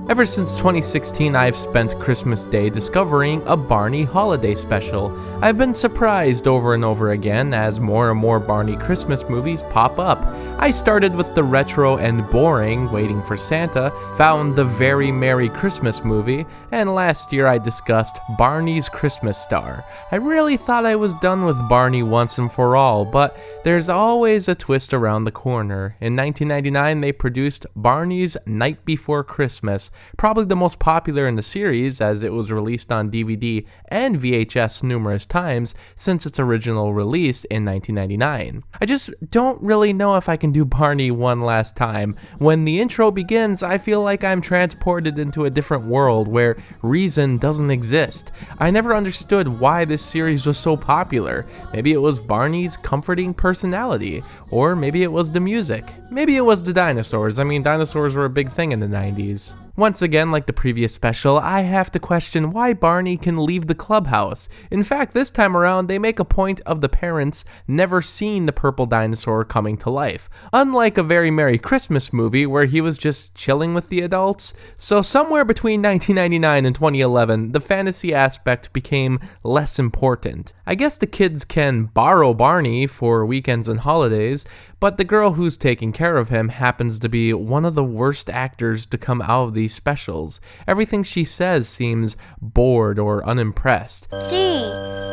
Ever since 2016, I've spent Christmas Day discovering a Barney holiday special. I've been surprised over and over again as more and more Barney Christmas movies pop up. I started with the retro and boring Waiting for Santa, found the Very Merry Christmas movie, and last year I discussed Barney's Christmas Star. I really thought I was done with Barney once and for all, but there's always a twist around the corner. In 1999, they produced Barney's Night Before Christmas, probably the most popular in the series as it was released on DVD and VHS numerous times since its original release in 1999. I just don't really know if I can do Barney one last time. When the intro begins, I feel like I'm transported into a different world where reason doesn't exist. I never understood why this series was so popular. Maybe it was Barney's comforting personality, or maybe it was the music. Maybe it was the dinosaurs. I mean, dinosaurs were a big thing in the 90s. Once again, like the previous special, I have to question why Barney can leave the clubhouse. In fact, this time around, they make a point of the parents never seeing the purple dinosaur coming to life. Unlike a Very Merry Christmas movie where he was just chilling with the adults. So somewhere between 1999 and 2011, the fantasy aspect became less important. I guess the kids can borrow Barney for weekends and holidays, but the girl who's taking care of him happens to be one of the worst actors to come out of these specials. Everything she says seems bored or unimpressed. Gee,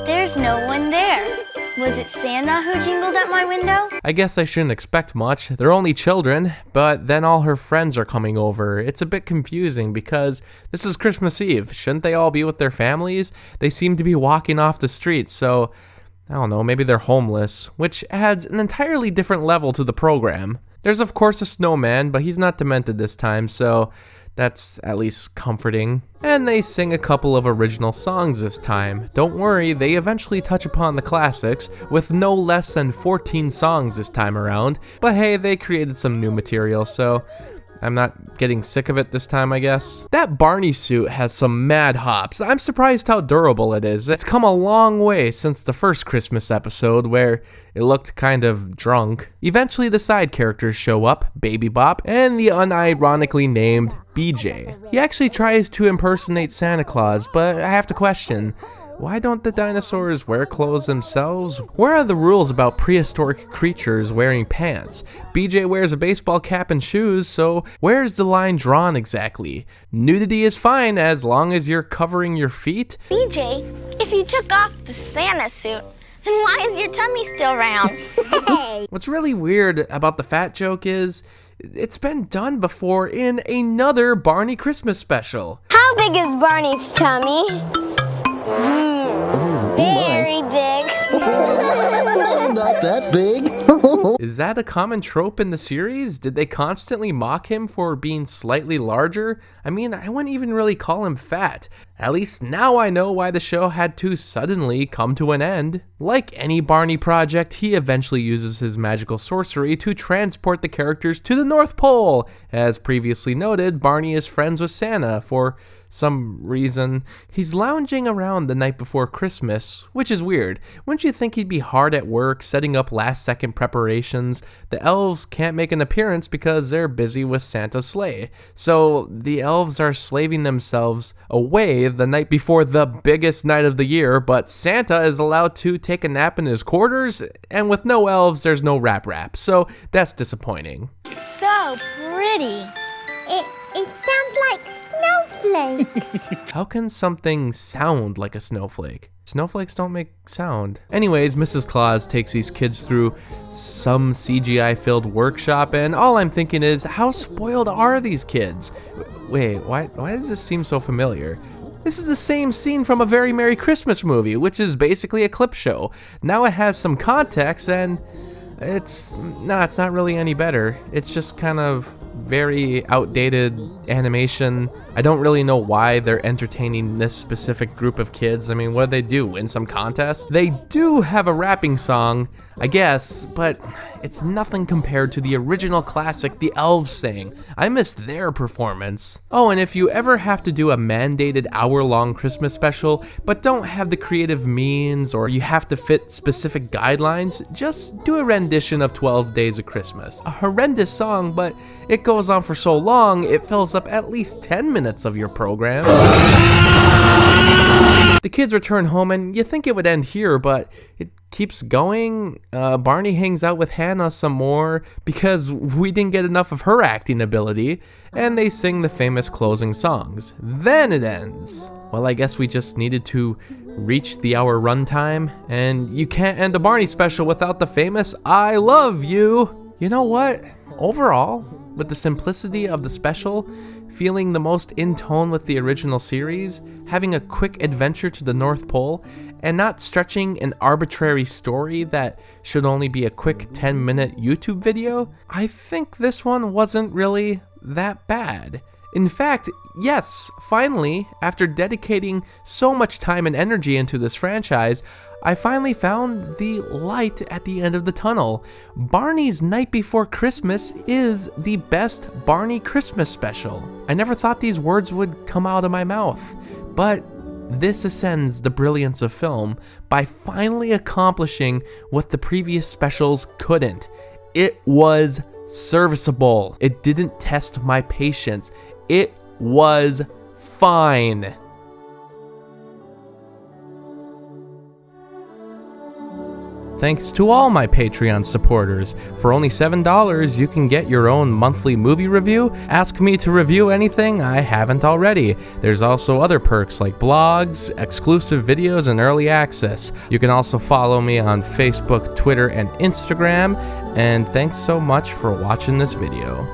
there's no one there. Was it Santa who jingled at my window? I guess I shouldn't expect much. They're only children, but then all her friends are coming over. It's a bit confusing because this is Christmas Eve. Shouldn't they all be with their families? They seem to be walking off the street, so I don't know, maybe they're homeless, which adds an entirely different level to the program. There's of course a snowman, but he's not demented this time, so that's at least comforting. And they sing a couple of original songs this time. Don't worry, they eventually touch upon the classics, with no less than 14 songs this time around. But hey, they created some new material, so I'm not getting sick of it this time, I guess. That Barney suit has some mad hops. I'm surprised how durable it is. It's come a long way since the first Christmas episode where it looked kind of drunk. Eventually the side characters show up, Baby Bop, and the unironically named BJ. He actually tries to impersonate Santa Claus, but I have to question, why don't the dinosaurs wear clothes themselves? Where are the rules about prehistoric creatures wearing pants? BJ wears a baseball cap and shoes, so where's the line drawn exactly? Nudity is fine as long as you're covering your feet? BJ, if you took off the Santa suit, then why is your tummy still round? Hey! What's really weird about the fat joke is, it's been done before in another Barney Christmas special. How big is Barney's tummy? Very big. Not that big. Is that a common trope in the series? Did they constantly mock him for being slightly larger? I mean, I wouldn't even really call him fat. At least now I know why the show had to suddenly come to an end. Like any Barney project, he eventually uses his magical sorcery to transport the characters to the North Pole. As previously noted, Barney is friends with Santa for some reason. He's lounging around the night before Christmas, which is weird. Wouldn't you think he'd be hard at work setting up last-second preparations? The elves can't make an appearance because they're busy with Santa's sleigh. So the elves are slaving themselves away the night before the biggest night of the year, but Santa is allowed to take a nap in his quarters, and with no elves, there's no rap, so that's disappointing. So pretty. It sounds like snowflakes. How can something sound like a snowflake? Snowflakes don't make sound. Anyways, Mrs. Claus takes these kids through some CGI-filled workshop, and all I'm thinking is, how spoiled are these kids? Wait, why does this seem so familiar? This is the same scene from a Very Merry Christmas movie, which is basically a clip show. Now it has some context, and it's not really any better. It's just kind of very outdated animation. I don't really know why they're entertaining this specific group of kids. I mean, what do they do? Win some contest? They do have a rapping song, I guess, but it's nothing compared to the original classic the elves sang. I missed their performance. Oh, and if you ever have to do a mandated hour-long Christmas special, but don't have the creative means or you have to fit specific guidelines, just do a rendition of 12 Days of Christmas. A horrendous song, but it goes on for so long, it fills up at least 10 minutes minutes of your program. The kids return home and you think it would end here, but it keeps going. Barney hangs out with Hannah some more because we didn't get enough of her acting ability, and they sing the famous closing songs. Then it ends. Well, I guess we just needed to reach the hour runtime, and you can't end a Barney special without the famous I love you. You know what? Overall, with the simplicity of the special, feeling the most in tone with the original series, having a quick adventure to the North Pole, and not stretching an arbitrary story that should only be a quick 10-minute YouTube video, I think this one wasn't really that bad. In fact, yes, finally, after dedicating so much time and energy into this franchise, I finally found the light at the end of the tunnel. Barney's Night Before Christmas is the best Barney Christmas special. I never thought these words would come out of my mouth, but this ascends the brilliance of film by finally accomplishing what the previous specials couldn't. It was serviceable. It didn't test my patience. It was fine. Thanks to all my Patreon supporters. For only $7, you can get your own monthly movie review. Ask me to review anything I haven't already. There's also other perks like blogs, exclusive videos, and early access. You can also follow me on Facebook, Twitter, and Instagram. And thanks so much for watching this video.